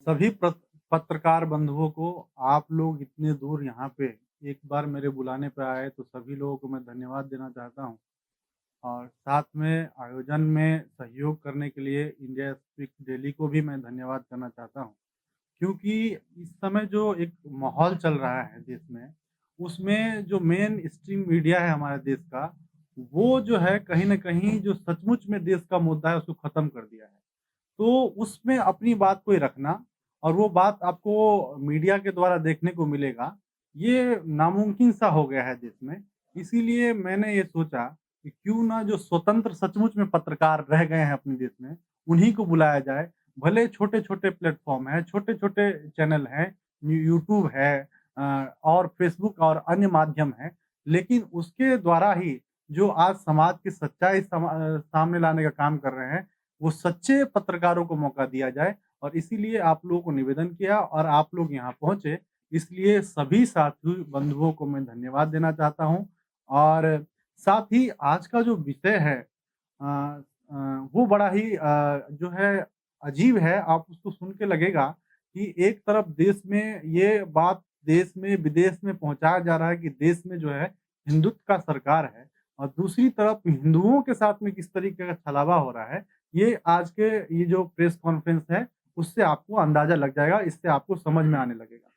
सभी पत्रकार बंधुओं को आप लोग इतने दूर यहाँ पे एक बार मेरे बुलाने पे आए तो सभी लोगों को मैं धन्यवाद देना चाहता हूँ और साथ में आयोजन में सहयोग करने के लिए इंडिया स्पीक डेली को भी मैं धन्यवाद करना चाहता हूँ। क्योंकि इस समय जो एक माहौल चल रहा है देश में, उसमें जो मेन स्ट्रीम मीडिया है हमारे देश का, वो जो है कहीं न कहीं जो सचमुच में देश का मुद्दा है उसको ख़त्म कर दिया है। तो उसमें अपनी बात कोई रखना और वो बात आपको मीडिया के द्वारा देखने को मिलेगा, ये नामुमकिन सा हो गया है देश में। इसीलिए मैंने ये सोचा कि क्यों ना जो स्वतंत्र सचमुच में पत्रकार रह गए हैं अपने देश में, उन्हीं को बुलाया जाए। भले छोटे-छोटे प्लेटफ़ॉर्म हैं, छोटे-छोटे चैनल हैं, यूट्यूब है और फ़ेसबुक और अन्य माध्यम हैं, लेकिन उसके द्वारा ही जो आज समाज की सच्चाई सामने लाने का काम कर रहे हैं, वो सच्चे पत्रकारों को मौका दिया जाए और इसीलिए आप लोगों को निवेदन किया और आप लोग यहाँ पहुँचे। इसलिए सभी साथी बंधुओं को मैं धन्यवाद देना चाहता हूँ और साथ ही आज का जो विषय है अ वो बड़ा ही जो है अजीब है। आप उसको सुन के लगेगा कि एक तरफ देश में ये बात देश में विदेश में पहुँचाया जा रहा है कि देश में जो है हिंदुत्व का सरकार है और दूसरी तरफ हिंदुओं के साथ में किस तरीके का छलावा हो रहा है, ये आज के ये जो प्रेस कॉन्फ्रेंस है, उससे आपको अंदाज़ा लग जाएगा, इससे आपको समझ में आने लगेगा।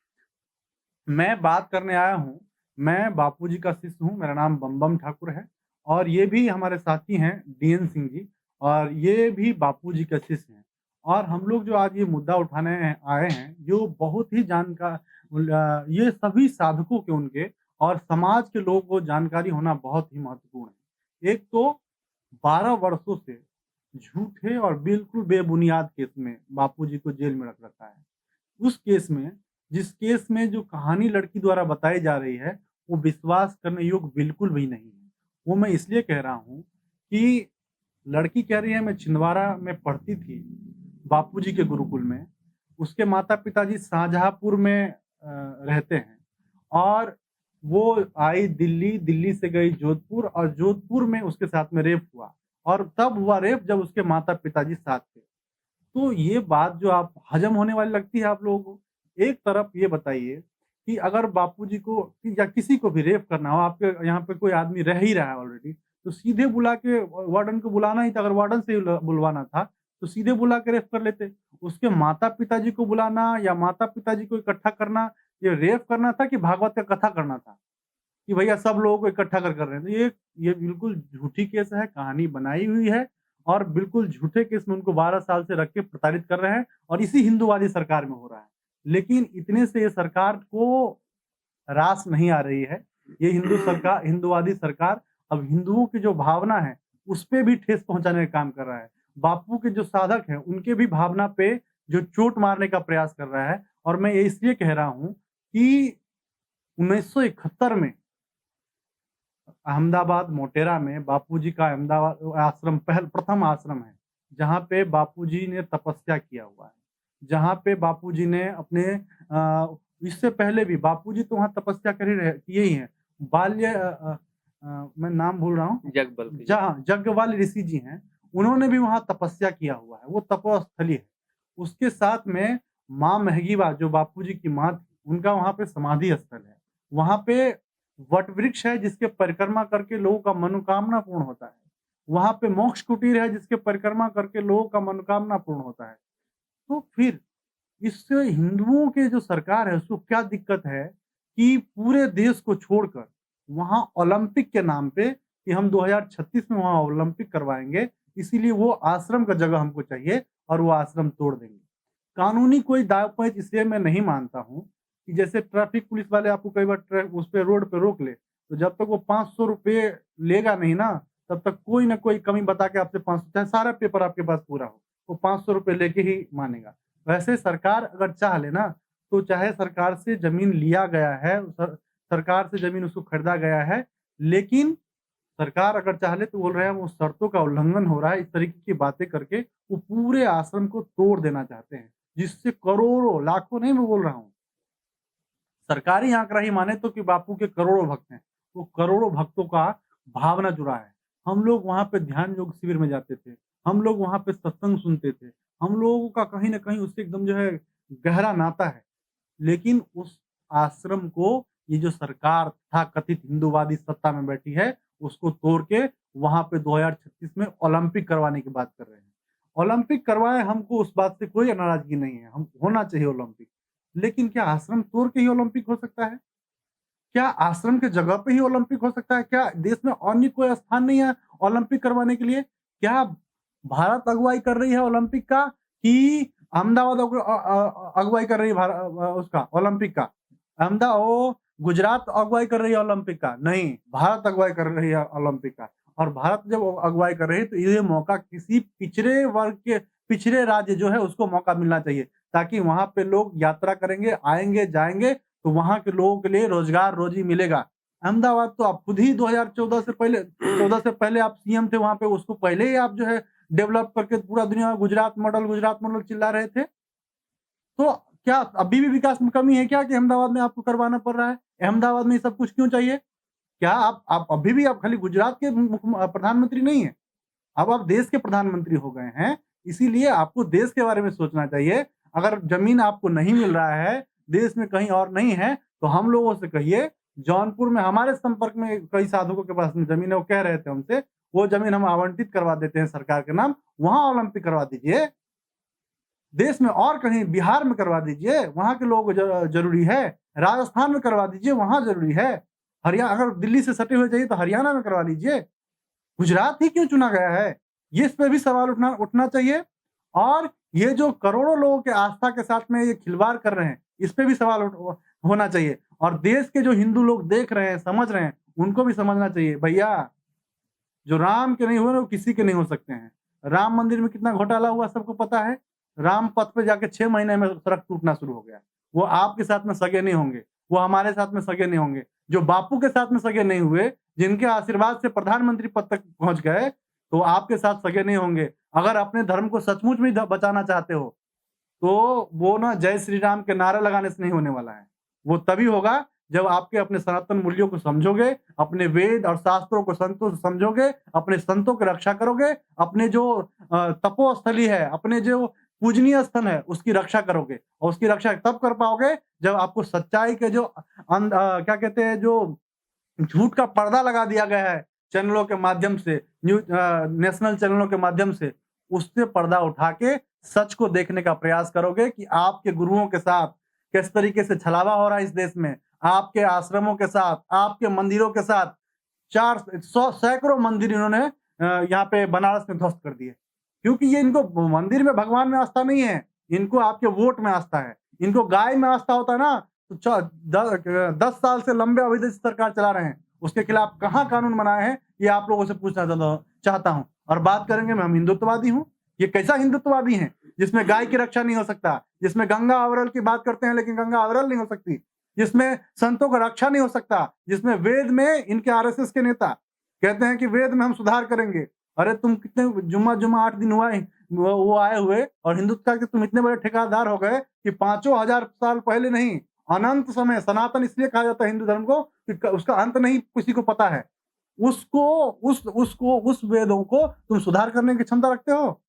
मैं बात करने आया हूँ, मैं बापूजी का शिष्य हूँ, मेरा नाम बम ठाकुर है और ये भी हमारे साथी हैं डीएन सिंह जी और ये भी बापूजी के शिष्य हैं। और हम लोग जो आज ये मुद्दा उठाने आए हैं, जो बहुत ही ये सभी साधकों के उनके और समाज के लोगों को जानकारी होना बहुत ही महत्वपूर्ण है। एक तो 12 वर्षों से झूठे और बिल्कुल बेबुनियाद केस में बापूजी को जेल में रख रखा है। उस केस में जिस केस में जो कहानी लड़की द्वारा बताई जा रही है, वो विश्वास करने योग्य बिल्कुल भी नहीं है। वो मैं इसलिए कह रहा हूँ कि लड़की कह रही है मैं छिंदवाड़ा में पढ़ती थी, बापूजी के गुरुकुल में। उसके माता-पिताजी शाहजहाँपुर में रहते हैं और वो आई दिल्ली, दिल्ली से गई जोधपुर और जोधपुर में उसके साथ में रेप हुआ और तब हुआ रेप जब उसके माता-पिताजी साथ थे। तो ये बात जो आप हज़म होने वाली लगती है आप लोगों को? एक तरफ ये बताइए कि अगर बापूजी को या किसी को भी रेप करना हो, आपके यहाँ पे कोई आदमी रह ही रहा है ऑलरेडी, तो सीधे बुला के वार्डन को बुलाना ही था, अगर वार्डन से ही ल बुलवाना था, तो सीधे बुला के रेप कर लेते। उसके माता-पिताजी को बुलाना या माता-पिताजी को इकट्ठा करना, ये रेप करना था कि भागवत का कथा करना था? कि भैया सब लोगों को इकट्ठा कर रहे हैं। तो ये बिल्कुल झूठी केस है, कहानी बनाई हुई है और बिल्कुल झूठे केस में उनको 12 साल से रख के प्रताड़ित कर रहे हैं और इसी हिंदूवादी सरकार में हो रहा है। लेकिन इतने से ये सरकार को रास नहीं आ रही है। ये हिंदूवादी सरकार अब हिंदुओं की जो भावना है, उसपे भी ठेस पहुँचाने का काम कर रहा है। बापू के जो साधक हैं, उनके भी भावना पे जो चोट मारने का प्रयास कर रहा है और मैं ये इसलिए कह रहा हूँ कि 1971 में अहमदाबाद मोटेरा में बापूजी का अहमदाबाद आश्रम प्रथम आश्रम है, जहाँ पे बापूजी ने तपस्या किया हुआ है। जहाँ पे बापूजी ने अपने इससे पहले भी बापूजी तो वहाँ तपस्या कर ही रहे किए ही हैं। मैं नाम भूल रहा हूँ। जगबल की जी। जहाँ यज्ञवल्क्य ऋषि जी हैं, उन्होंने भी वहाँ तपस्या किया हुआ है, वो तपोस्थली है। उसके साथ में माँ महगीवा जो बापूजी की माँ थी, उनका वहाँ पे समाधि स्थल है। वहाँ पे वट वृक्ष है जिसके परिक्रमा करके लोगों का मनोकामना पूर्ण होता है। वहाँ पे मोक्ष कुटीर है जिसके परिक्रमा करके लोगों का मनोकामना पूर्ण होता है। तो फिर इससे हिंदुओं के जो सरकार है उसको क्या दिक्कत है कि पूरे देश को छोड़कर वहाँ ओलंपिक के नाम पे कि हम 2036 में वहाँ ओलंपिक करवाएँगे, इसीलिए वो आश्रम का जगह हमको चाहिए और वो आश्रम तोड़ देंगे। कानूनी कोई दाँव-पेच इसलिए मैं नहीं मानता हूँ कि जैसे ट्रैफिक पुलिस वाले आपको कई बार उस पे रोड पे रोक ले, तो जब तक वो ₹500 लेगा नहीं ना, तब तक कोई न कोई कमी बता के आपसे 500 चाहे सारा पेपर आपके पास पूरा हो, वो ₹500 लेके ही मानेगा। वैसे सरकार अगर चाह ले ना, तो चाहे सरकार से ज़मीन लिया गया है, सरकार से ज़मीन उसको खरीदा गया है, लेकिन सरकार अगर चाह ले तो बोल रहे हैं वो शर्तों का उल्लंघन हो रहा है, इस तरीके की बातें करके वो पूरे आश्रम को तोड़ देना चाहते हैं, जिससे करोड़ों, लाखों नहीं मैं बोल रहा हूँ, सरकारी आंकड़ा ही माने तो कि बापू के करोड़ों भक्त हैं। वो करोड़ों भक्तों का भावना जुड़ा है। हम लोग वहाँ पे ध्यान योग शिविर में जाते थे। हम लोग वहाँ पे सत्संग सुनते थे। हम लोगों का कहीं न कहीं उससे एकदम जो है गहरा नाता है। लेकिन उस आश्रम को ये जो सरकार तथाकथित हिंदूवादी सत्ता में बैठी है, उसको तोड़ के वहाँ पे 2036 में ओलंपिक करवाने की बात कर रहे हैं। ओलंपिक करवाएँ, हमको उस बात से कोई नाराज़गी नहीं है, हम होना चाहिए ओलंपिक। लेकिन क्या आश्रम तोड़ के ही ओलंपिक हो सकता है? क्या आश्रम की जगह पे ही ओलंपिक हो सकता है? क्या देश में अन्य कोई स्थान नहीं है ओलंपिक करवाने के लिए? क्या भारत अगुवाई कर रही है ओलंपिक का कि अहमदाबाद अगुवाई कर रही है उसका ओलंपिक का? गुजरात अगुवाई कर रही है ओलंपिक का? नहीं, भारत अगुवाई कर रही है ओलंपिक का। और भारत जब अगुवाई कर रही है तो ये मौका किसी पिछड़े वर्ग के पिछड़े राज्य जो है उसको मौका मिलना चाहिए, ताकि वहाँ पे लोग यात्रा करेंगे, आएँगे, जाएँगे तो वहाँ के लोगों के लिए रोज़गार, रोज़ी मिलेगा। अहमदाबाद तो आप खुद ही 2014 से पहले 14 से पहले आप सीएम थे वहाँ पे, उसको पहले ही आप जो है डेवलप करके पूरा दुनिया में गुजरात मॉडल चिल्ला रहे थे। तो क्या अभी भी विकास में कमी है क्या कि अहमदाबाद में आपको करवाना पड़ रहा है? अहमदाबाद में ये सब कुछ क्यों चाहिए? क्या आप अभी भी आप खाली गुजरात के प्रधानमंत्री नहीं हैं? अब आप देश के प्रधानमंत्री हो गए हैं, इसीलिए आपको देश के बारे में सोचना चाहिए। अगर ज़मीन आपको नहीं मिल रहा है, देश में कहीं और नहीं है, तो हम लोगों से कहिए, जौनपुर में हमारे संपर्क में कई साधुओं के पास में ज़मीन है, वो कह रहे थे हमसे, वो ज़मीन हम आवंटित करवा देते हैं सरकार के नाम, वहाँ ओलंपिक करवा दीजिए। देश में और कहीं बिहार में करवा दीजिए, वहाँ के लोग ज़रूरी है। राजस्थान में करवा दीजिए, वहाँ ज़रूरी है। अगर दिल्ली से सटे हुए चाहिए तो हरियाणा में करवा लीजिए। गुजरात ही क्यों चुना गया है? ये इस पे भी सवाल उठना उठना चाहिए। और ये जो करोड़ों लोगों के आस्था के साथ में ये खिलवाड़ कर रहे हैं, इस पे भी सवाल होना चाहिए। और देश के जो हिंदू लोग देख रहे हैं, समझ रहे हैं, उनको भी समझना चाहिए, भैया जो राम के नहीं हुए ना, वो किसी के नहीं हो सकते हैं। राम मंदिर में कितना घोटाला हुआ सबको पता है। राम पथ पे जाके 6 महीने में सड़क टूटना शुरू हो गया। वो आपके साथ में सगे नहीं होंगे, वो हमारे साथ में सगे नहीं होंगे। जो बापू के साथ में सगे नहीं हुए, जिनके आशीर्वाद से प्रधानमंत्री पद तक पहुँच गए, तो आपके साथ सगे नहीं होंगे। अगर अपने धर्म को सचमुच में बचाना चाहते हो, तो वो ना जय श्री राम के नारे लगाने से नहीं होने वाला है। वो तभी होगा जब आपके अपने सनातन मूल्यों को समझोगे, अपने वेद और शास्त्रों को संतों से समझोगे, अपने संतों की रक्षा करोगे, अपने जो तपोस्थली है, अपने जो पूजनीय स्थल है, उसकी रक्षा करोगे। और उसकी रक्षा तब कर पाओगे जब आपको सच्चाई के जो क्या कहते हैं, जो झूठ का पर्दा लगा दिया गया है चैनलों के माध्यम से, नेशनल चैनलों के माध्यम से, उससे पर्दा उठा के सच को देखने का प्रयास करोगे कि आपके गुरुओं के साथ किस तरीके से छलावा हो रहा है इस देश में। आपके आश्रमों के साथ, आपके मंदिरों के साथ 400 सैकड़ों मंदिर इन्होंने यहाँ पे बनारस में ध्वस्त कर दिए। क्योंकि ये इनको मंदिर में, भगवान में आस्था नहीं है, इनको आपके वोट में आस्था है। इनको गाय में आस्था होता ना, तो 10 साल से लंबे अवधि से सरकार चला रहे हैं। उसके खिलाफ कहाँ कानून बनाए हैं, ये आप लोगों से पूछना चाहता हूँ। और बात करेंगे हम हिंदुत्ववादी हूँ। ये कैसा हिंदुत्ववादी है जिसमें गाय की रक्षा नहीं हो सकता, जिसमें गंगा अविरल की बात करते हैं लेकिन गंगा अविरल नहीं हो सकती, जिसमें संतों का रक्षा नहीं हो सकता, जिसमें वेद में इनके आरएसएस के नेता कहते हैं कि वेद में हम सुधार करेंगे। अरे तुम कितने जुम्मा 8 दिन हुआ है वो आए हुए, और हिंदुत्व के तुम इतने बड़े ठेकेदार हो गए कि 5,000 साल पहले नहीं, अनंत समय, सनातन इसलिए कहा जाता है हिंदू धर्म को कि उसका अंत नहीं किसी को पता है। उसको उस वेदों को तुम सुधार करने की क्षमता रखते हो?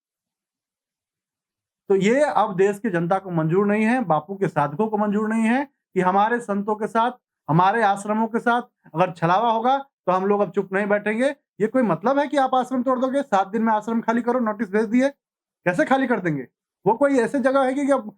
तो ये अब देश की जनता को मंजूर नहीं है, बापू के साधकों को मंजूर नहीं है कि हमारे संतों के साथ, हमारे आश्रमों के साथ अगर छलावा होगा, तो हम लोग अब चुप नहीं बैठेंगे। ये कोई मतलब है कि आप आश्रम तोड़ दोगे, 7 दिन में आश्रम खाली करो, नोटिस भेज दिए, कैसे खाली कर देंगे? वो कोई ऐसी जगह है कि अब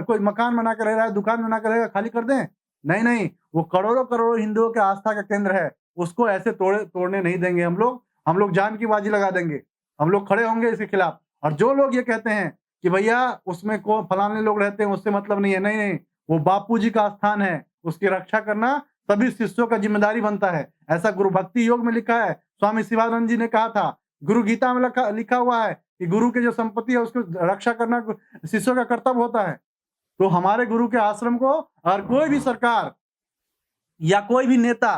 कोई मकान बना के रह रहा है, दुकान बना के रहेगा, खाली कर दें? नहीं, नहीं, वो करोड़ों-करोड़ों हिंदुओं के आस्था का केंद्र है, उसको ऐसे तोड़ने नहीं देंगे हम लोग। हम लोग जान की बाजी लगा देंगे, हम लोग खड़े होंगे इसके खिलाफ। और जो लोग ये कहते हैं कि भैया उसमें को फलाने लोग रहते हैं, उससे मतलब नहीं है। नहीं, नहीं, वो बापू जी का स्थान है, उसकी रक्षा करना सभी शिष्यों का ज़िम्मेदारी बनता है। ऐसा गुरु भक्ति योग में लिखा है, स्वामी शिवानंद जी ने कहा था। गुरु गीता में लिखा हुआ है कि गुरु की जो संपत्ति है उसको रक्षा करना शिष्यों का कर्तव्य होता है। तो हमारे गुरु के आश्रम को और कोई भी सरकार या कोई भी नेता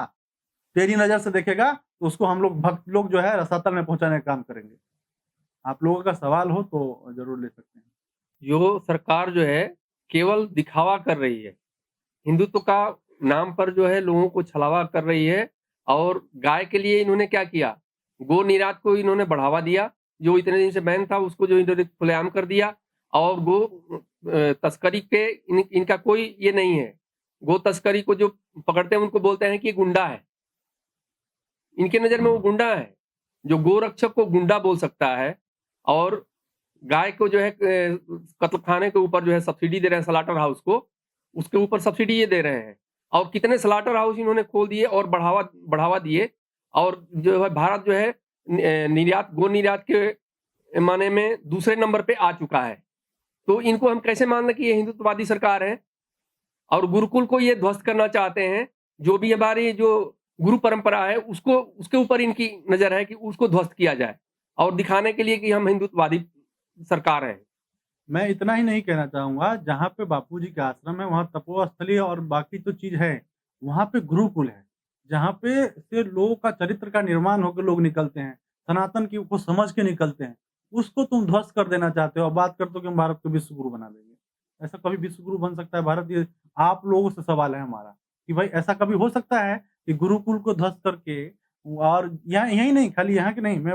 टेढ़ी नज़र से देखेगा, तो उसको हम लोग भक्त लोग जो है रसातल में पहुँचाने का काम करेंगे। आप लोगों का सवाल हो तो ज़रूर ले सकते हैं। जो सरकार जो है केवल दिखावा कर रही है। हिंदुत्व का नाम पर जो है लोगों को छलावा कर रही है और गाय के लिए इन्होंने क्या किया? गो निर्यात को इन्होंने बढ़ावा दिया, जो इतने दिन से बैन था उसको जो इन्होंने खुलेआम कर दिया और तस्करी के इनका कोई ये नहीं है। गो तस्करी को जो पकड़ते हैं उनको बोलते हैं कि गुंडा है। इनके नज़र में वो गुंडा है। जो गोरक्षक को गुंडा बोल सकता है और गाय को जो है कत्लखाने के ऊपर जो है सब्सिडी दे रहे हैं, स्लॉटर हाउस को, उसके ऊपर सब्सिडी ये दे रहे हैं। और कितने स्लॉटर हाउस इन्होंने खोल दिए और बढ़ावा दिए। और जो है भारत जो है गो निर्यात के माने में दूसरे नंबर पे आ चुका है। तो इनको हम कैसे मान लें कि ये हिंदुत्ववादी सरकार है? और गुरुकुल को ये ध्वस्त करना चाहते हैं। जो भी हमारी जो गुरु परंपरा है उसको, उसके ऊपर इनकी नजर है कि उसको ध्वस्त किया जाए और दिखाने के लिए कि हम हिंदुत्ववादी सरकार हैं। मैं इतना ही नहीं कहना चाहूँगा, जहाँ पे बापूजी का आश्रम है, वहाँ तपोस्थली और बाकी तो चीज़ है, वहाँ पे गुरुकुल है, जहाँ पे से लोगों का चरित्र का निर्माण होके लोग निकलते हैं, सनातन की को समझ के निकलते हैं। उसको तुम ध्वस्त कर देना चाहते हो और बात करते हो कि हम भारत को विश्व गुरु बना देंगे। ऐसा कभी विश्व गुरु बन सकता है भारत? ये आप लोगों से सवाल है हमारा, कि भाई ऐसा कभी हो सकता है कि गुरुकुल को ध्वस्त करके, और यहाँ यहीं नहीं, खाली यहाँ की नहीं, मैं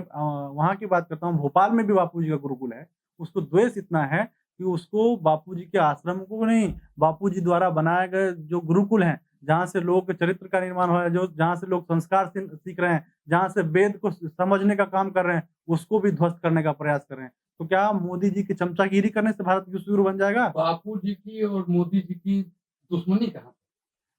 वहाँ की बात करता हूँ, भोपाल में भी बापूजी का गुरुकुल है। उसको द्वेष इतना है कि उसको बापूजी के आश्रम को नहीं, बापूजी द्वारा बनाए गए जो गुरुकुल हैं, जहाँ से लोगों के चरित्र का निर्माण हो रहा है, जो जहाँ से लोग संस्कार सीख रहे हैं, जहाँ से वेद को समझने का काम कर रहे हैं, उसको भी ध्वस्त करने का प्रयास कर रहे हैं। तो क्या मोदी जी की चमचागिरी करने से भारत विश्व बन जाएगा? बापूजी की और मोदी जी की दुश्मनी कहाँ?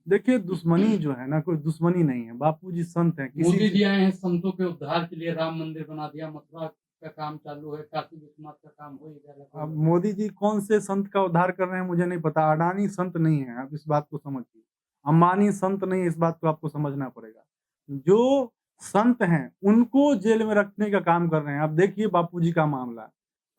देखिए, दुश्मनी जो है ना, कोई दुश्मनी नहीं है। बापूजी संत हैं। मोदी जी आए हैं संतों के उद्धार के लिए, राम मंदिर बना दिया, मथुरा का काम चालू है, काशी विश्वनाथ का काम हो ही गया। अब मोदी जी कौन से संत का उद्धार कर रहे हैं मुझे नहीं पता। अडानी संत नहीं है, आप इस बात को समझिए। अंबानी संत नहीं है, इस बात को आपको समझना पड़ेगा। जो संत हैं उनको जेल में रखने का काम कर रहे हैं। अब देखिए बापूजी का मामला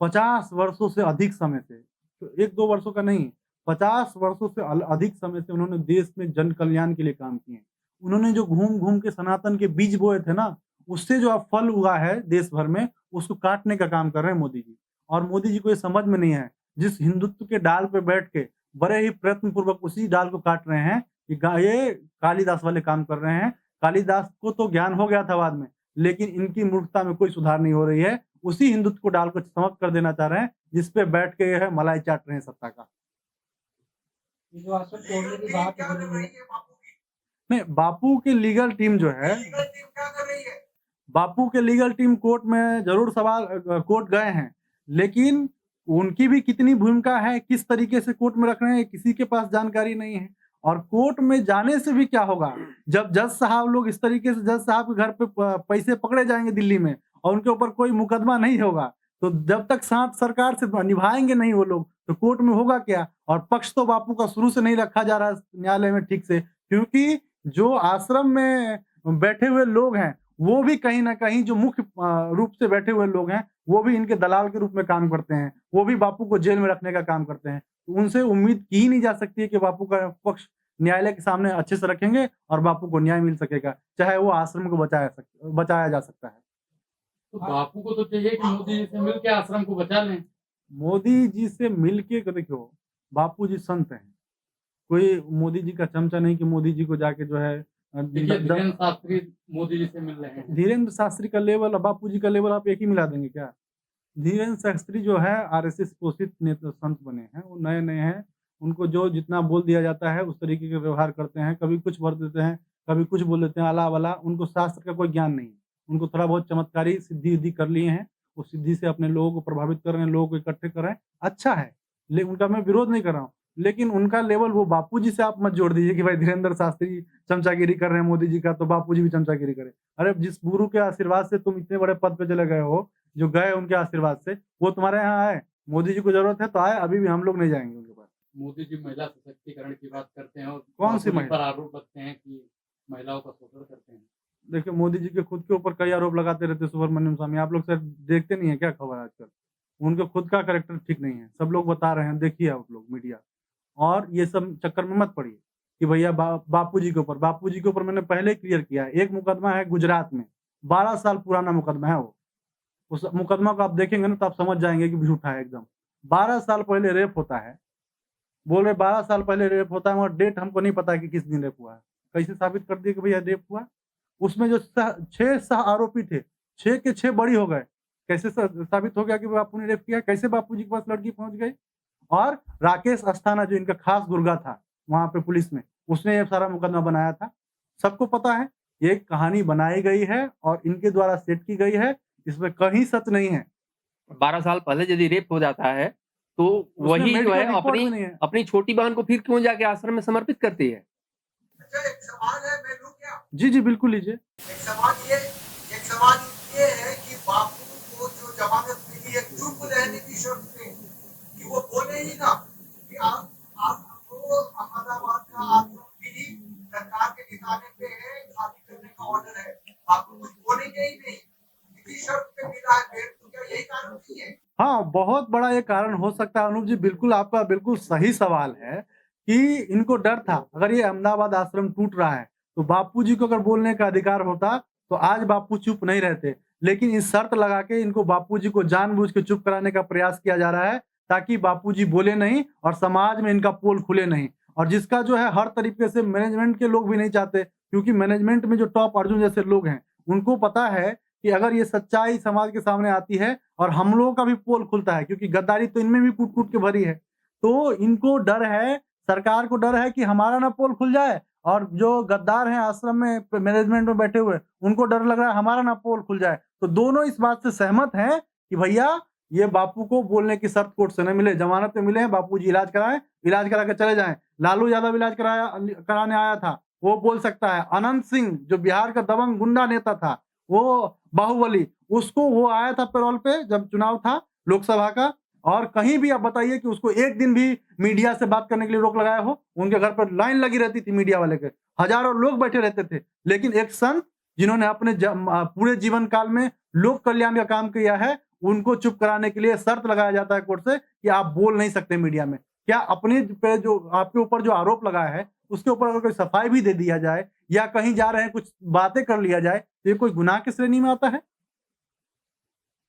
50 वर्षों से अधिक समय से, तो 1-2 वर्षों का नहीं, 50 वर्षों से अधिक समय से उन्होंने देश में जन कल्याण के लिए काम किए हैं। उन्होंने जो घूम-घूम के सनातन के बीज बोए थे ना, उससे जो अब फल हुआ है देश भर में, उसको काटने का काम कर रहे हैं मोदी जी। और मोदी जी को ये समझ में नहीं है, जिस हिंदुत्व के डाल पे बैठ के बड़े ही प्रयत्न पूर्वक उसी डाल को काट रहे हैं, ये कालिदास वाले काम कर रहे हैं। कालिदास को तो ज्ञान हो गया था बाद में, लेकिन इनकी मूर्खता में कोई सुधार नहीं हो रही है। उसी हिंदुत्व को डाल को समाप्त कर देना चाह रहे हैं, जिस पे बैठ के ये है मलाई चाट रहे हैं सत्ता का। ये जो आश्रम तोड़ने की बात हो रही है, नहीं, बापू की लीगल टीम जो है, बापू के लीगल टीम कोर्ट में ज़रूर कोर्ट गए हैं, लेकिन उनकी भी कितनी भूमिका है, किस तरीके से कोर्ट में रख रहे हैं, किसी के पास जानकारी नहीं है। और कोर्ट में जाने से भी क्या होगा, जब जज साहब लोग इस तरीके से जज साहब के घर पे पैसे पकड़े जाएँगे दिल्ली में और उनके ऊपर कोई मुकदमा नहीं होगा, तो जब तक साथ सरकार से निभाएँगे नहीं वो लोग, तो कोर्ट में होगा क्या? और पक्ष तो बापू का शुरू से नहीं रखा जा रहा है न्यायालय में ठीक से, क्योंकि जो आश्रम में बैठे हुए लोग हैं, वो भी कहीं न कहीं जो मुख्य रूप से बैठे हुए लोग हैं, वो भी इनके दलाल के रूप में काम करते हैं। वो भी बापू को जेल में रखने का काम करते हैं। तो उनसे उम्मीद की ही नहीं जा सकती है कि बापू का पक्ष न्यायालय के सामने अच्छे से रखेंगे और बापू को न्याय मिल सकेगा, चाहे वो आश्रम को बचाया जा सकता है। तो बापू को तो चाहिए कि मोदी जी से मिल के आश्रम को बचा लें। मोदी जी से मिल के देखो, बापू जी संत हैं। कोई मोदी जी का चमचा नहीं कि मोदी जी को जाके जो है देखिए धीरेन्द्र शास्त्री मोदी जी से मिल रहे हैं। धीरेन्द्र शास्त्री का लेवल और बापू जी का लेवल आप एक ही मिला देंगे क्या? धीरेन्द्र शास्त्री जो है आरएसएस पोषित नेता संत बने हैं, वो नए-नए हैं। उनको जो जितना बोल दिया जाता है उस तरीके का व्यवहार करते हैं। कभी कुछ बोल देते हैं, कभी कुछ बोल देते हैं अला-वला। उनको शास्त्र का कोई ज्ञान नहीं है। उनको थोड़ा बहुत चमत्कारी सिद्धि-विद्धि कर लिए हैं। उस सिद्धि से अपने लोगों को प्रभावित कर रहे हैं, लोगों को इकट्ठे कर रहे हैं। अच्छा है, उनका मैं विरोध नहीं कर रहा हूँ। लेकिन उनका लेवल वो बापूजी से आप मत जोड़ दीजिए कि भाई धीरेन्द्र शास्त्री चमचागिरी कर रहे हैं मोदी जी का, तो बापूजी भी चमचागिरी करें। अरे जिस गुरु के आशीर्वाद से तुम इतने बड़े पद पे चले गए हो, जो गए उनके आशीर्वाद से, वो तुम्हारे यहाँ आए। मोदी जी को ज़रूरत है तो आए, अभी भी हम लोग नहीं जाएँगे उनके पास। मोदी जी महिला सशक्तिकरण की बात करते हैं और कौन सी महिला पर आरोप लगते हैं कि महिलाओं का शोषण करते हैं। देखिए, मोदी जी के खुद के ऊपर कई आरोप लगाते रहते हैं सुब्रमण्यम स्वामी। आप लोग शायद देखते नहीं है क्या खबर आजकल? उनके खुद का कैरेक्टर ठीक नहीं है। सब लोग बता रहे हैं, देखिए आप लोग मीडिया। और ये सब चक्कर में मत पड़िए कि भैया बापूजी के ऊपर मैंने पहले ही क्लियर किया है। एक मुकदमा है गुजरात में, 12 साल पुराना मुकदमा है वो। उस मुकदमा को आप देखेंगे ना तो आप समझ जाएँगे कि झूठा है एकदम। 12 साल पहले रेप होता है। बोल रहे 12 साल पहले रेप होता है, मगर डेट हमको नहीं पता है कि किस दिन रेप हुआ है। कैसे साबित कर दिए कि भैया रेप हुआ? उसमें जो 6 आरोपी थे, 6 के 6 बरी हो गए। कैसे साबित हो गया कि बापू ने रेप किया? कैसे बापूजी के पास लड़की पहुँच गई? और राकेश अस्थाना जो इनका खास गुर्गा था वहाँ पे पुलिस में, उसने ये सारा मुकदमा बनाया था। सबको पता है, ये कहानी बनाई गई है और इनके द्वारा सेट की गई है, इसमें कहीं सच नहीं है। 12 साल पहले यदि रेप हो जाता है, तो उसमें वही जो मेडिकल है रिपोर्ट भी नहीं है। अपनी छोटी बहन को फिर क्यों जाके आश्रम में समर्पित करती है? अच्छा, एक सवाल है, मैं लूं क्या? जी, जी, बिल्कुल लीजिए। एक सवाल ये है कि बापू को जो जमानत मिली है चुप रहने की शर्त पे, कि वो बोले ही ना कि आपको अहमदाबाद का आश्रम भी सरकार के ठिकाने पे है, खाली करने का ऑर्डर है, आपको कुछ बोलेंगे ही नहीं, इसी शर्त पे मिला है फिर, तो क्या यही कारण नहीं है? हाँ, बहुत बड़ा ये कारण हो सकता है अनूप जी, बिल्कुल आपका बिल्कुल सही सवाल है कि इनको डर था, अगर ये अहमदाबाद आश्रम टूट रहा है, तो बापूजी को अगर बोलने का अधिकार होता, तो आज बापू चुप नहीं रहते। लेकिन इस शर्त लगा के इनको बापूजी को जानबूझ के चुप कराने का प्रयास किया जा रहा है, ताकि बापूजी बोले नहीं और समाज में इनका पोल खुले नहीं। और जिसका जो है हर तरीके से मैनेजमेंट के लोग भी नहीं चाहते, क्योंकि मैनेजमेंट में जो टॉप अर्जुन जैसे लोग हैं, उनको पता है कि अगर ये सच्चाई समाज के सामने आती है और हम लोगों का भी पोल खुलता है, क्योंकि गद्दारी तो इनमें भी कूट-कूट के भरी है। तो इनको डर है, सरकार को डर है कि हमारा ना पोल खुल जाए और जो गद्दार हैं आश्रम में मैनेजमेंट में बैठे हुए, उनको डर लग रहा है हमारा ना पोल खुल जाए। तो दोनों इस बात से सहमत हैं कि भैया ये बापू को बोलने की शर्त कोर्ट से न मिले, जमानत पे मिले हैं, बापूजी इलाज कराएँ, इलाज करा के चले जाएँ। लालू यादव इलाज कराने आया था, वो बोल सकता है। अनंत सिंह जो बिहार का दबंग गुंडा नेता था, वो बाहुबली, उसको वो आया था पैरोल पे जब चुनाव था लोकसभा का, और कहीं भी आप बताइए कि उसको एक दिन भी मीडिया से बात करने के लिए रोक लगाया हो? उनके घर पर लाइन लगी रहती थी मीडिया वाले के, हज़ारों लोग बैठे रहते थे। लेकिन एक संत जिन्होंने अपने पूरे जीवन काल में लोक कल्याण का काम किया है, उनको चुप कराने के लिए शर्त लगाया जाता है कोर्ट से कि आप बोल नहीं सकते मीडिया में। क्या अपने पे जो आपके ऊपर जो आरोप लगाया है, उसके ऊपर अगर कोई सफाई भी दे दिया जाए या कहीं जा रहे हैं कुछ बातें कर लिया जाए, तो ये कोई गुनाह की श्रेणी में आता है?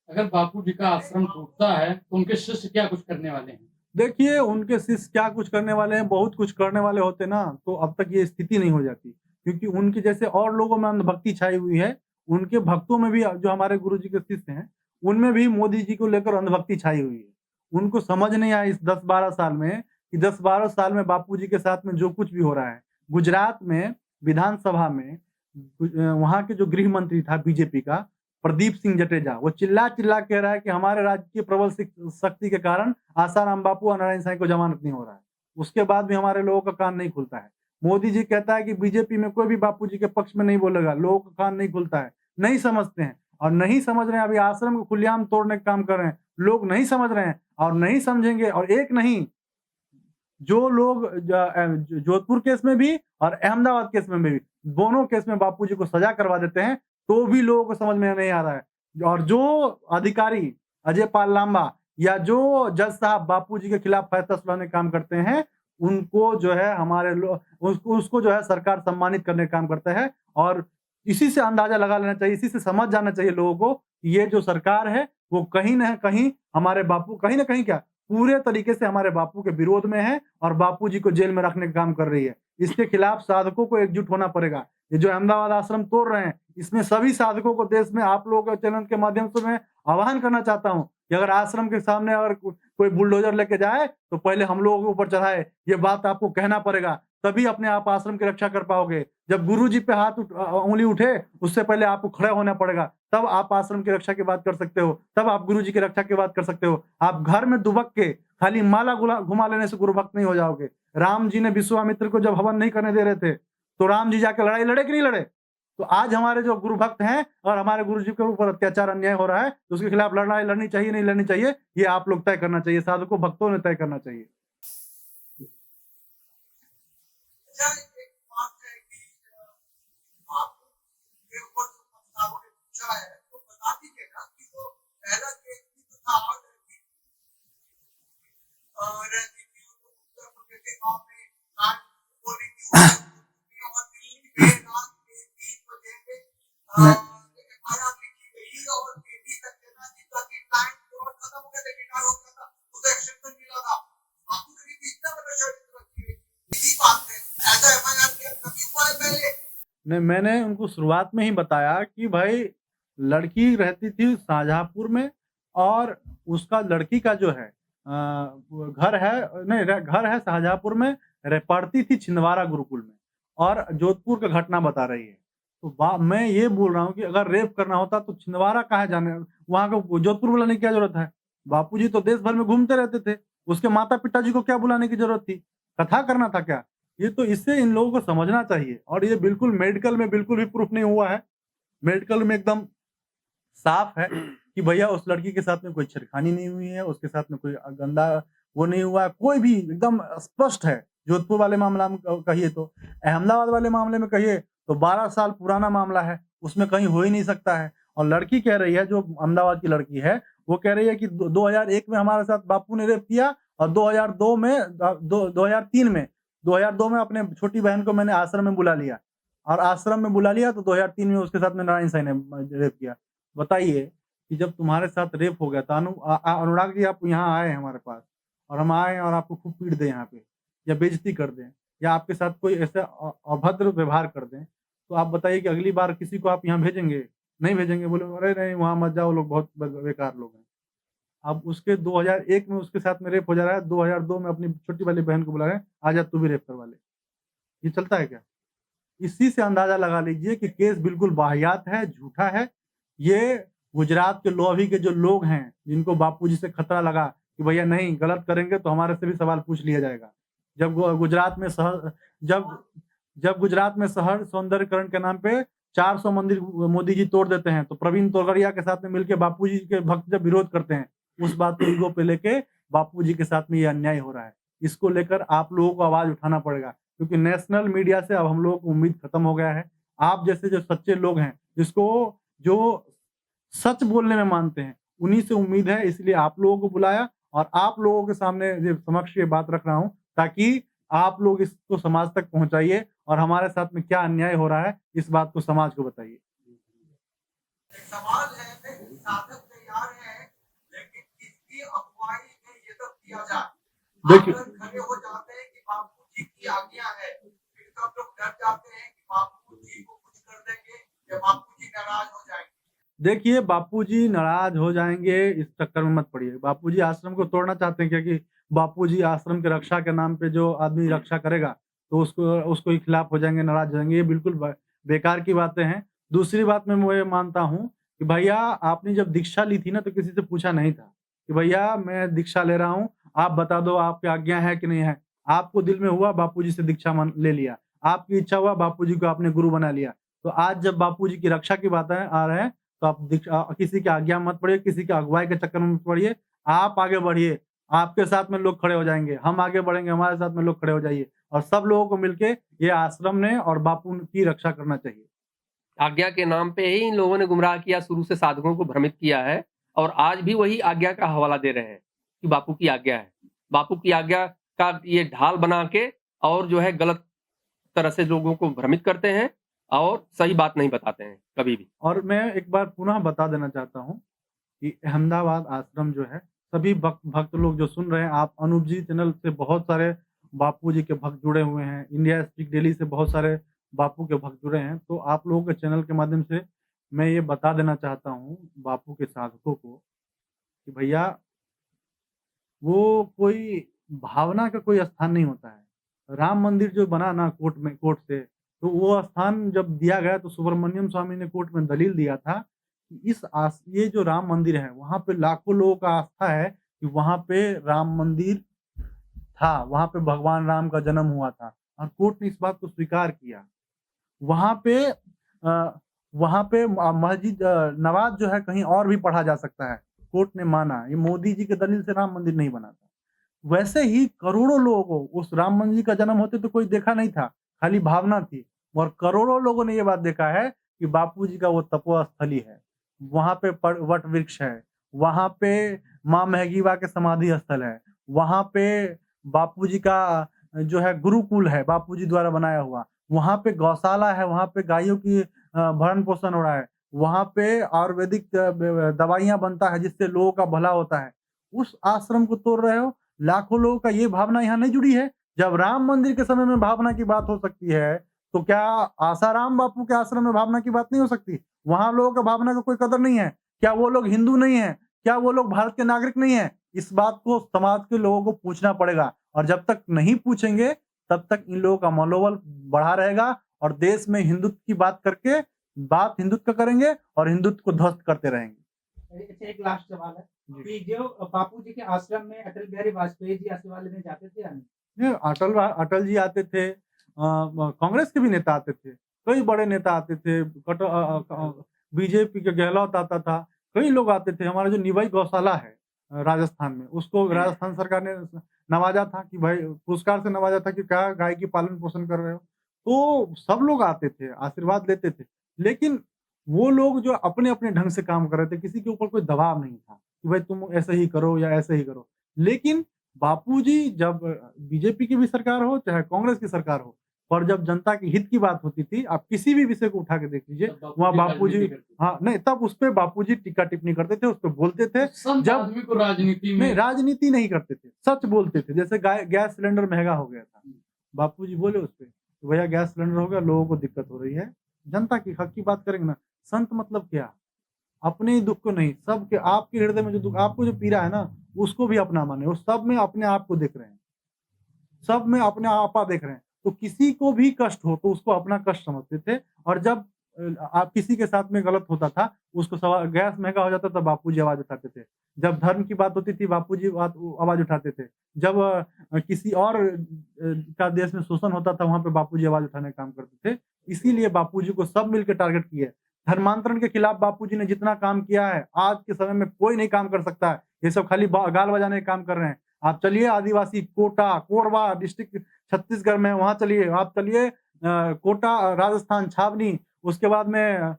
अगर बापू जी का आश्रम टूटता है तो उनके शिष्य क्या कुछ करने वाले हैं? देखिए, उनके शिष्य क्या कुछ करने वाले हैं, बहुत कुछ करने वाले होते ना, तो अब तक ये स्थिति नहीं हो जाती। क्योंकि उनके जैसे और लोगों में अंधभक्ति छाई हुई है, उनके भक्तों में भी जो हमारे गुरुजी के शिष्य हैं, उनमें भी मोदी जी को लेकर अंधभक्ति छाई हुई है। उनको समझ नहीं आया इस 10-12 साल में कि 10-12 साल में बापूजी के साथ में जो कुछ भी हो रहा है। गुजरात में विधानसभा में वहाँ के जो गृह मंत्री था बीजेपी का, प्रदीप सिंह जडेजा, वो चिल्ला-चिल्ला कह रहा है कि हमारे राज्य की प्रबल शक्ति के कारण आसाराम बापू और नारायण साईं को जमानत नहीं हो रहा है। उसके बाद भी हमारे लोगों का कान नहीं खुलता है। मोदी जी कहता है कि बीजेपी में कोई भी बापूजी के पक्ष में नहीं बोलेगा, लोगों का कान नहीं खुलता है, नहीं समझते हैं और नहीं समझ रहे हैं। अभी आश्रम को खुलेआम तोड़ने का काम कर रहे हैं, लोग नहीं समझ रहे हैं और नहीं समझेंगे। और एक नहीं, जो लोग जोधपुर केस में भी और अहमदाबाद केस में भी, दोनों केस में बापूजी को सजा करवा देते हैं, तो भी लोगों को समझ में नहीं आ रहा है। और जो अधिकारी अजय पाल लांबा या जो जज साहब बापूजी के खिलाफ फैसला सुनाने का काम करते हैं, उनको जो है हमारे लोग उसको जो है सरकार सम्मानित करने का काम करता है। और इसी से अंदाजा लगा लेना चाहिए, इसी से समझ जाना चाहिए लोगों को कि ये जो सरकार है, वो कहीं न कहीं हमारे बापू कहीं न कहीं क्या, पूरे तरीके से हमारे बापू के विरोध में है और बापूजी को जेल में रखने का काम कर रही है। इसके खिलाफ साधकों को एकजुट होना पड़ेगा। ये जो अहमदाबाद आश्रम तोड़ रहे हैं, इसमें सभी साधकों को देश में आप लोगों के चैनल के माध्यम से मैं आह्वान करना चाहता हूँ कि अगर आश्रम के सामने अगर कोई बुलडोजर लेके जाए, तो पहले हम लोगों के ऊपर चढ़ाए। ये बात आपको कहना पड़ेगा, तभी अपने आप आश्रम की रक्षा कर पाओगे। जब गुरुजी पे उँगली उठे, उससे पहले आपको खड़ा होना पड़ेगा, तब आप आश्रम की रक्षा की बात कर सकते हो, तब आप गुरुजी की रक्षा की बात कर सकते हो। आप घर में दुबक के खाली माला घुमा लेने से गुरु भक्त नहीं हो जाओगे। राम जी ने विश्वामित्र को जब हवन नहीं करने दे रहे थे, तो राम जी जाके लड़ाई लड़े कि नहीं लड़े? तो आज हमारे जो गुरु भक्त हैं और हमारे गुरुजी के ऊपर अत्याचार अन्याय हो रहा है, तो उसके खिलाफ लड़ाई लड़नी चाहिए, नहीं लड़नी चाहिए, ये आप लोग तय करना चाहिए, साधकों भक्तों ने तय करना चाहिए। अच्छा, एक बात है कि बापू के ऊपर जो पत्रकारों ने पूछा है, तो बता दीजिएगा कि वो पहला केस भी तो था रहती थी उत्तर प्रदेश के गाँव में, आज बोली की और दिल्ली में रात के 3 बजे में एफआईआर लिखी गई और केटी सक्सेना जी का कि टाइम पूरा खत्म हो गया था, रिटायर हो गया था, उसे एक्शन मिला था। बापू के लिए इतना बड़ा षड्यंत्र रखी है, इसी बात है ऐसा एफआईआर किया कभी हुआ है पहले? नहीं, मैंने उनको शुरुआत में ही बताया कि भाई लड़की रहती थी शाहजहाँपुर में और उसका लड़की का जो है वो घर है नहीं घर है शाहजहाँपुर में, पढ़ती थी छिंदवाड़ा गुरुकुल में और जोधपुर का घटना बता रही है। तो मैं ये बोल रहा हूँ कि अगर रेप करना होता तो छिंदवाड़ा काहे जाने, वहाँ का जोधपुर बुलाने की क्या जरूरत है? बापूजी तो देश भर में घूमते रहते थे, उसके माता-पिता जी को क्या बुलाने की जरूरत थी? कथा करना था क्या? ये तो इससे इन लोगों को समझना चाहिए और ये बिल्कुल मेडिकल में बिल्कुल भी प्रूफ नहीं हुआ है। मेडिकल में एकदम साफ है कि भैया उस लड़की के साथ में कोई छेड़खानी नहीं हुई है, उसके साथ में कोई गंदा वो नहीं हुआ है, कोई भी एकदम स्पष्ट है। जोधपुर वाले मामला में कहिए तो, अहमदाबाद वाले मामले में कहिए तो 12 साल पुराना मामला है, उसमें कहीं हो ही नहीं सकता है। और लड़की कह रही है, जो अहमदाबाद की लड़की है, वो कह रही है कि 2001 में हमारे साथ बापू ने रेप किया और 2002 में 2002 में अपने छोटी बहन को मैंने आश्रम में बुला लिया और आश्रम में बुला लिया तो 2003 में उसके साथ में नारायण साईं ने रेप किया। बताइए कि जब तुम्हारे साथ रेप हो गया था अनुराग जी, आप यहाँ आए हैं हमारे पास और हम आए और आपको खूब पीट दें यहाँ पे या बेइज्जती कर दें या आपके साथ कोई ऐसा अभद्र व्यवहार कर दें, तो आप बताइए कि अगली बार किसी को आप यहाँ भेजेंगे? नहीं भेजेंगे, बोले अरे नहीं वहाँ मत जाओ, लोग बहुत बेकार लोग हैं। अब उसके 2001 में उसके साथ में रेप हो जा रहा है, 2002 में अपनी छोटी वाली बहन को बुला रहे हैं, आजा तू भी रेप करवा ले। ये चलता है क्या? इसी से अंदाजा लगा लीजिए कि केस बिल्कुल वाहियात है, झूठा है। ये गुजरात के लोभी के जो लोग हैं, जिनको बापूजी से खतरा लगा कि भैया नहीं गलत करेंगे तो हमारे से भी सवाल पूछ लिया जाएगा। जब गुजरात में जब गुजरात में शहर सौंदर्यकरण के नाम पे 400 मंदिर मोदी जी तोड़ देते हैं, तो प्रवीण तोगड़िया के साथ में मिलके बापूजी के भक्त जब विरोध करते हैं, उस बात को ईगो पे लेके बापूजी के साथ में ये अन्याय हो रहा है। इसको लेकर आप लोगों को आवाज उठाना पड़ेगा, क्योंकि नेशनल मीडिया से अब हम लोगों को उम्मीद खत्म हो गया है। आप जैसे जो सच्चे लोग हैं, जो सच बोलने में मानते हैं, उन्हीं से उम्मीद है, इसलिए आप लोगों को बुलाया और आप लोगों के सामने ये समक्ष ये बात रख रहा हूँ, ताकि आप लोग इसको समाज तक पहुँचाइए और हमारे साथ में क्या अन्याय हो रहा है, इस बात को समाज को बताइए। एक सवाल है, साधक तैयार है, लेकिन किसकी अगुवाई में ये सब किया जाए? देखिए आप खड़े हो जाते हैं कि बापूजी की आज्ञा है, फिर सब लोग डर जाते हैं कि बापूजी को कुछ कर देंगे या बापूजी नाराज हो जाएंगे। देखिए, बापूजी नाराज हो जाएँगे, इस चक्कर में मत पड़िए। बापूजी आश्रम को तोड़ना चाहते हैं, क्योंकि बापूजी आश्रम की रक्षा के नाम पे जो आदमी रक्षा करेगा, तो उसको ही खिलाफ हो जाएँगे, नाराज़ हो जाएँगे। ये बिल्कुल बेकार की बातें हैं। दूसरी बात मैं ये मानता हूँ कि भैया आपने जब दीक्षा ली थी ना, तो किसी से पूछा नहीं था कि भैया मैं दीक्षा ले रहा हूँ, आप बता दो आपकी आज्ञा है कि नहीं है? आपको दिल में हुआ, बापूजी से दीक्षा ले लिया। आपकी इच्छा हुआ, बापूजी को आपने गुरु बना लिया। तो आज जब बापूजी की रक्षा की बातें आ रहे हैं, तो आप किसी की आज्ञा मत पड़िए, किसी की अगुवाई के चक्कर में मत पड़िए। आप आगे बढ़िए, आपके साथ में लोग खड़े हो जाएँगे, हम आगे बढ़ेंगे, हमारे साथ में लोग खड़े हो जाइए और सब लोगों को मिलके ये आश्रम ने और बापू की रक्षा करना चाहिए। आज्ञा के नाम पे ही इन लोगों ने गुमराह किया, शुरू से साधकों को भ्रमित किया है और आज भी वही आज्ञा का हवाला दे रहे हैं कि बापू की आज्ञा है। बापू की आज्ञा का ये ढाल बना के और जो है गलत तरह से लोगों को भ्रमित करते हैं और सही बात नहीं बताते हैं कभी भी। और मैं एक बार पुनः बता देना चाहता हूँ कि अहमदाबाद आश्रम जो है, सभी भक्त लोग जो सुन रहे हैं, आप अनूप जी चैनल से बहुत सारे बापू जी के भक्त जुड़े हुए हैं, इंडिया स्पीक डेली से बहुत सारे बापू के भक्त जुड़े हैं। तो आप लोगों के चैनल के माध्यम से मैं ये बता देना चाहता हूँ बापू के साधकों को कि भैया वो कोई भावना का कोई स्थान नहीं होता है। राम मंदिर जो बना ना कोर्ट से, तो वो स्थान जब दिया गया तो सुब्रमण्यम स्वामी ने कोर्ट में दलील दिया था कि ये जो राम मंदिर है, वहाँ पे लाखों लोगों का आस्था है कि वहाँ पे राम मंदिर था, वहाँ पे भगवान राम का जन्म हुआ था और कोर्ट ने इस बात को स्वीकार किया। वहाँ पे मस्जिद नमाज़ जो है कहीं और भी पढ़ा जा सकता है, कोर्ट ने माना। ये मोदी जी के दलील से राम मंदिर नहीं बना था। वैसे ही करोड़ों लोगों को उस राम मंदिर का जन्म होते तो कोई देखा नहीं था, खाली भावना थी। और करोड़ों लोगों ने ये बात देखा है कि बापूजी का वो तपोस्थली है, वहाँ पे वट वृक्ष है, वहाँ पे माँ महगीवा के समाधि स्थल है, वहाँ पे बापूजी का जो है गुरुकुल है, बापूजी द्वारा बनाया हुआ। वहाँ पे गौशाला है, वहाँ पे गायों की भरण पोषण हो रहा है, वहाँ पे आयुर्वेदिक दवाइयाँ बनता है जिससे लोगों का भला होता है। उस आश्रम को तोड़ रहे हो। लाखों लोगों का ये भावना यहाँ नहीं जुड़ी है। जब राम मंदिर के समय में भावना की बात हो सकती है, तो क्या आसाराम बापू के आश्रम में भावना की बात नहीं हो सकती? वहाँ लोगों का भावना का कोई कदर नहीं है। क्या वो लोग हिंदू नहीं है? क्या वो लोग भारत के नागरिक नहीं है? इस बात को समाज के लोगों को पूछना पड़ेगा और जब तक नहीं पूछेंगे तब तक इन लोगों का मनोबल बढ़ा रहेगा और देश में हिंदुत्व की बात करके बात हिंदुत्व का करेंगे और हिंदुत्व को ध्वस्त करते रहेंगे। अच्छा, एक लास्ट सवाल है जी। कि जो बापू जी के आश्रम में अटल बिहारी वाजपेयी जी आशीर्वाद लेने जाते थे या नहीं? ये अटल जी आते थे, कांग्रेस के भी नेता आते थे, कई बड़े नेता आते थे, बीजेपी के गहलोत आता था, कई लोग आते थे। हमारा जो निवाई गौशाला है राजस्थान में, उसको राजस्थान सरकार ने नवाजा था कि भाई पुरस्कार से नवाजा था कि क्या गाय की पालन पोषण कर रहे हो। तो सब लोग आते थे, आशीर्वाद लेते थे, लेकिन वो लोग जो अपने-अपने ढंग से काम कर रहे थे, किसी के ऊपर कोई दबाव नहीं था कि भाई तुम ऐसे ही करो या ऐसे ही करो। लेकिन बापूजी जब बीजेपी की भी सरकार हो, चाहे कांग्रेस की सरकार हो, पर जब जनता के हित की बात होती थी, आप किसी भी विषय को उठा के देख लीजिए, तब वहाँ बापूजी बापूजी राजनीति करते थे। हाँ, नहीं तब उसपे बापूजी टीका-टिप्पणी करते थे, उसपे बोलते थे। संत जब आदमी को राजनीति नहीं, में राजनीति नहीं करते थे, सच बोलते थे। जैसे गैस सिलेंडर महँगा हो गया था, बापूजी बोले उसपे, कि भैया गैस सिलेंडर हो गया, लोगों को दिक्कत हो रही है, जनता की हक की बात करेंगे ना। संत मतलब क्या? अपने ही दुःख को नहीं, सबके आपके हृदय में जो दुःख आपको जो पीड़ा है ना, उसको भी अपना माने। वो सब में अपने आप को देख रहे हैं, सब में अपने आपा देख रहे हैं। तो किसी को भी कष्ट हो तो उसको अपना कष्ट समझते थे और जब आप किसी के साथ में गलत होता था, उसको गैस महँगा हो जाता था, बापूजी आवाज़ उठाते थे। जब धर्म की बात होती थी, बापूजी आवाज़ उठाते थे। जब किसी और का देश में शोषण होता था, वहाँ पे बापूजी आवाज़ उठाने का काम करते थे। इसीलिए बापूजी को सब मिलके टारगेट किए। धर्मांतरण के खिलाफ बापूजी ने जितना काम किया है, आज के समय में कोई नहीं काम कर सकता है। ये सब खाली गाल बजाने का काम कर रहे हैं। आप चलिए आदिवासी कोटा, कोरबा डिस्ट्रिक्ट छत्तीसगढ़ में वहाँ चलिए, आप चलिए कोटा, राजस्थान, छावनी, उसके बाद में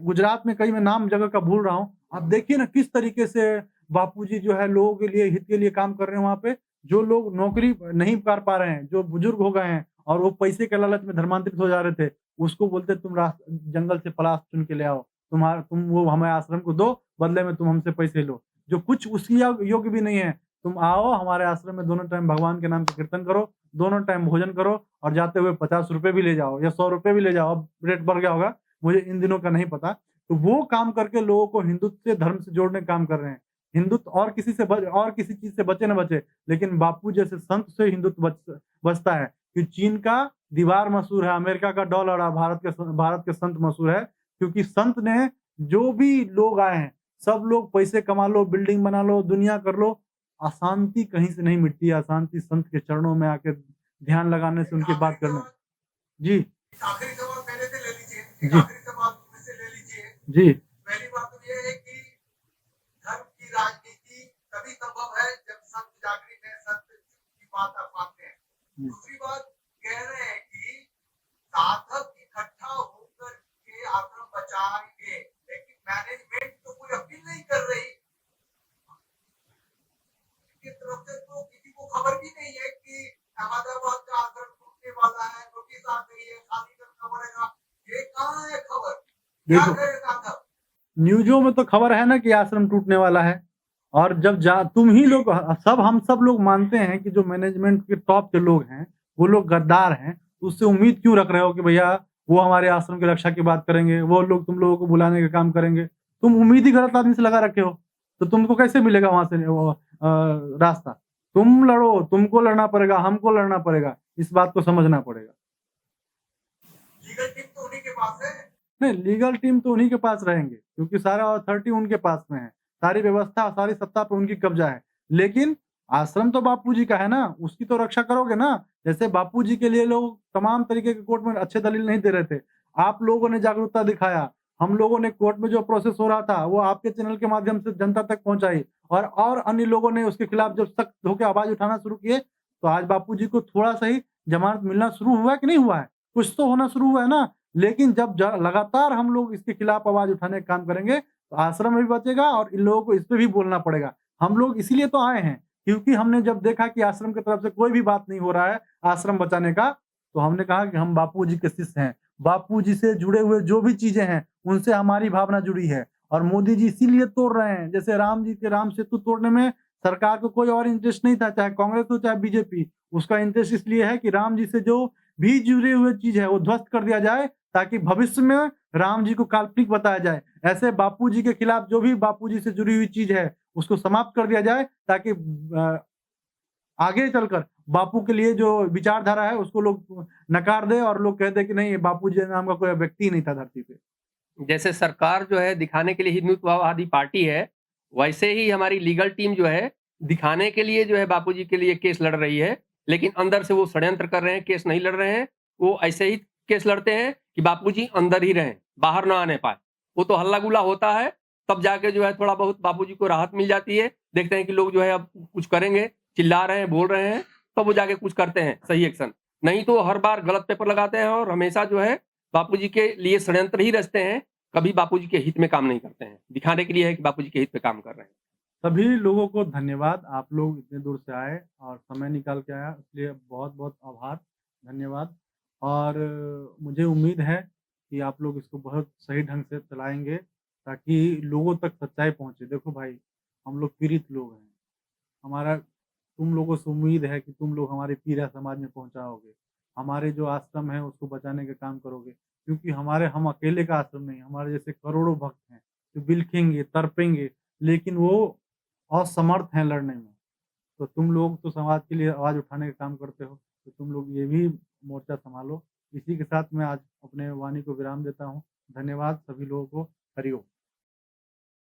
गुजरात में कई मैं नाम जगह का भूल रहा हूँ। आप देखिए ना किस तरीके से बापूजी जो है लोगों के लिए, हित के लिए काम कर रहे हैं वहाँ पे। जो लोग नौकरी नहीं कर पा रहे हैं, जो बुजुर्ग हो गए हैं और वो पैसे के लालच में धर्मांतरित हो जा रहे थे, उसको बोलते तुम जंगल से पलाश चुन के ले आओ, तुम वो हमें आश्रम को दो, बदले में तुम हमसे पैसे लो। जो कुछ उसकी योग्य भी नहीं है, तुम आओ हमारे आश्रम में दोनों टाइम भगवान के नाम पे कीर्तन करो, दोनों टाइम भोजन करो और जाते हुए ₹50 भी ले जाओ या ₹100 भी ले जाओ। अब रेट बढ़ गया होगा, मुझे इन दिनों का नहीं पता। तो वो काम करके लोगों को हिंदुत्व से, धर्म से जोड़ने का काम कर रहे हैं। हिंदुत्व और किसी चीज़ से बचे ना बचे, लेकिन बापू जैसे संत से हिंदुत्व बचता है। कि चीन का दीवार मशहूर है, अमेरिका का डॉलर और भारत के संत मशहूर है, क्योंकि संत ने जो भी लोग आए हैं, सब लोग पैसे कमा लो, बिल्डिंग बना लो, दुनिया कर लो, अशांति कहीं से नहीं मिटती है। अशांति संत के चरणों में आके ध्यान लगाने से, उनकी बात करने। जी, एक आखिरी सवाल पहले से ले लीजिए, एक जी। आखिरी सवाल मुझ से ले लीजिए। जी, पहली बात तो ये है कि धर्म की राजनीति तभी संभव है जब संत जागृत है, संत की बात आप मानते हैं। दूसरी बात कह रहे हैं कि साधक इकट्ठा होकर के आश्रम बचाएंगे, लेकिन मैनेजमेंट तो कोई अपील नहीं कर रही की तरफ से। तो किसी को खबर भी नहीं है कि अहमदाबाद का आश्रम टूटने वाला है, नोटिस आ गई है, खाली करना पड़ेगा। ये कहाँ है खबर? क्या देखो करे साधक? न्यूज़ों में तो खबर है ना कि आश्रम टूटने वाला है और जब तुम ही लोग हम सब लोग मानते हैं कि जो मैनेजमेंट के टॉप के लोग हैं, वो लोग गद्दार हैं। तो उससे उम्मीद क्यों रख रहे हो कि भैया वो हमारे आश्रम की रक्षा की बात करेंगे, वो लोग तुम लोगों को बुलाने का काम करेंगे। तुम उम्मीद ही गलत आदमी से लगा रखे हो, तो तुमको कैसे मिलेगा वहाँ से वो रास्ता? तुम लड़ो, तुमको लड़ना पड़ेगा, हमको लड़ना पड़ेगा, इस बात को समझना पड़ेगा। लीगल टीम तो उन्हीं के पास है। नहीं, लीगल टीम तो उन्हीं के पास रहेंगे क्योंकि सारा अथॉरिटी उनके पास में है, सारी व्यवस्था, सारी सत्ता पे उनकी कब्जा है। लेकिन आश्रम तो बापूजी का है ना, उसकी तो रक्षा करोगे ना। जैसे बापूजी के लिए लोग तमाम तरीके के कोर्ट में अच्छे दलील नहीं दे रहे थे, आप लोगों ने जागरूकता दिखाया। हम लोगों ने कोर्ट में जो प्रोसेस हो रहा था, वो आपके चैनल के माध्यम से जनता तक पहुँचाई और अन्य लोगों ने उसके खिलाफ जब सख्त होके आवाज़ उठाना शुरू किए, तो आज बापूजी को थोड़ा सही जमानत मिलना शुरू हुआ है कि नहीं हुआ है? कुछ तो होना शुरू हुआ है ना। लेकिन जब लगातार हम लोग इसके खिलाफ आवाज़ उठाने का काम करेंगे, तो आश्रम भी बचेगा और इन लोगों को इस पे भी बोलना पड़ेगा। हम लोग इसीलिए तो आए हैं, क्योंकि हमने जब देखा कि आश्रम की तरफ से कोई भी बात नहीं हो रहा है आश्रम बचाने का, तो हमने कहा कि हम बापूजी के शिष्य हैं। बापूजी से जुड़े हुए जो भी चीज़ें हैं, उनसे हमारी भावना जुड़ी है और मोदी जी इसीलिए तोड़ रहे हैं। जैसे राम जी के राम सेतु तोड़ने में सरकार को कोई और इंटरेस्ट नहीं था, चाहे कांग्रेस हो चाहे बीजेपी। उसका इंटरेस्ट इसलिए है कि राम जी से जो भी जुड़े हुए चीज़ है, वो ध्वस्त कर दिया जाए, ताकि भविष्य में राम जी को काल्पनिक बताया जाए। ऐसे बापूजी के खिलाफ जो भी बापूजी से जुड़ी हुई चीज़ है, उसको समाप्त कर दिया जाए ताकि आगे चलकर बापू के लिए जो विचारधारा है उसको लोग नकार दें और लोग कह दें कि नहीं, बापू जी नाम का कोई व्यक्ति ही नहीं था धरती पे। जैसे सरकार जो है दिखाने के लिए हिंदुत्ववादी पार्टी है, वैसे ही हमारी लीगल टीम जो है दिखाने के लिए जो है बापूजी के लिए केस लड़ रही है, लेकिन अंदर से वो षड्यंत्र कर रहे हैं, केस नहीं लड़ रहे हैं। वो ऐसे ही केस लड़ते हैं कि बापूजी अंदर ही रहें, बाहर ना आने पाएँ। वो तो हल्ला-गुल्ला होता है, तब जाके जो है थोड़ा बहुत बापूजी को राहत मिल जाती है। देखते हैं कि लोग जो है अब कुछ करेंगे, चिल्ला रहे हैं, बोल रहे हैं, तब वो जाके कुछ करते हैं सही एक्शन। नहीं तो हर बार गलत पेपर लगाते हैं और हमेशा जो है बापूजी के लिए षड्यंत्र ही रचते हैं, कभी बापूजी के हित में काम नहीं करते हैं। दिखाने के लिए है कि बापूजी के हित में काम कर रहे हैं। सभी लोगों को धन्यवाद, आप लोग इतने दूर से आए और समय निकाल के आया, इसलिए बहुत-बहुत आभार, धन्यवाद। और मुझे उम्मीद है कि आप लोग इसको बहुत सही ढंग से चलाएँगे ताकि लोगों तक सच्चाई पहुँचे। देखो भाई, हम लोग पीड़ित लोग हैं, हमारा तुम लोगों से उम्मीद है कि तुम लोग हमारे पीड़ा समाज में पहुँचाओगे। हमारे जो आश्रम है उसको बचाने का काम करोगे, क्योंकि हम अकेले का आश्रम नहीं, हमारे जैसे करोड़ों भक्त हैं, जो बिलखेंगे, तड़पेंगे, लेकिन वो असमर्थ हैं लड़ने में। तो तुम लोग तो समाज के लिए आवाज़ उठाने का काम करते हो, तो तुम लोग ये भी मोर्चा सँभालो। इसी के साथ मैं आज अपने वाणी को विराम देता हूँ। धन्यवाद सभी लोगों को। हरि ओम।